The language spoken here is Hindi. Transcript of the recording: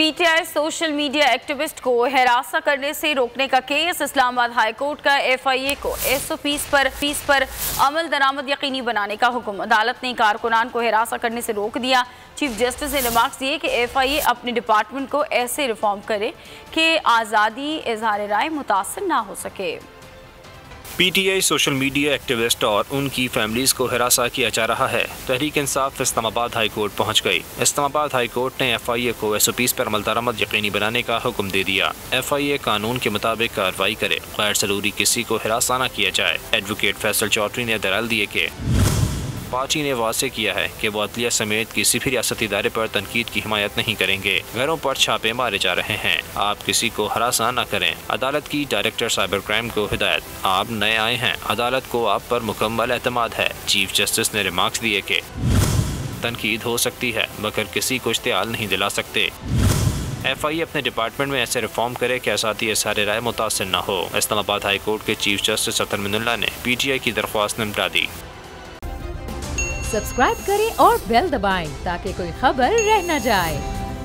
पीटीआई सोशल मीडिया एक्टिविस्ट को हिरासत करने से रोकने का केस। इस्लामाबाद हाई कोर्ट का एफआईए को एसओपीज पर अमल दरामद यकीनी बनाने का हुक्म। अदालत ने कारकुनान को हिरासत करने से रोक दिया। चीफ जस्टिस ने रिमार्क्स दिए कि एफआईए अपने डिपार्टमेंट को ऐसे रिफॉर्म करे कि आज़ादी इजहार राय मुतासर ना हो सके। पीटीआई सोशल मीडिया एक्टिविस्ट और उनकी फैमिलीज को हिरासा किया जा रहा है। तहरीक इंसाफ इस्लामाबाद हाई कोर्ट पहुंच गई। इस्लामाबाद हाई कोर्ट ने एफआईए को एसओपीज पर अमल दरामद यकीनी बनाने का हुक्म दे दिया। एफआईए कानून के मुताबिक कार्रवाई करे, गैर जरूरी किसी को हिरासा न किया जाए। एडवोकेट फैसल चौधरी ने दलाल दिए कि पार्टी ने वाज़ेह किया है कि वो अदलिया समेत किसी भी रियासती इदारे पर तनकीद की हिमायत नहीं करेंगे। घरों पर छापे मारे जा रहे हैं, आप किसी को हरासा न करें। अदालत की डायरेक्टर साइबर क्राइम को हिदायत, आप नए आए हैं, अदालत को आप पर मुकम्मल एतमाद है। चीफ जस्टिस ने रिमार्क्स दिए कि तनकीद हो सकती है मगर किसी को इश्तियाल नहीं दिला सकते। एफआईए अपने डिपार्टमेंट में ऐसे रिफॉर्म करे कि आज़ादी इज़हार राय मुतासर न हो। इस्लामाबाद हाई कोर्ट के चीफ जस्टिस अतर मिनुल्लाह ने पीटीआई की दरख्वास्त निपटा दी। सब्सक्राइब करें और बेल दबाएं ताकि कोई खबर रह न जाए।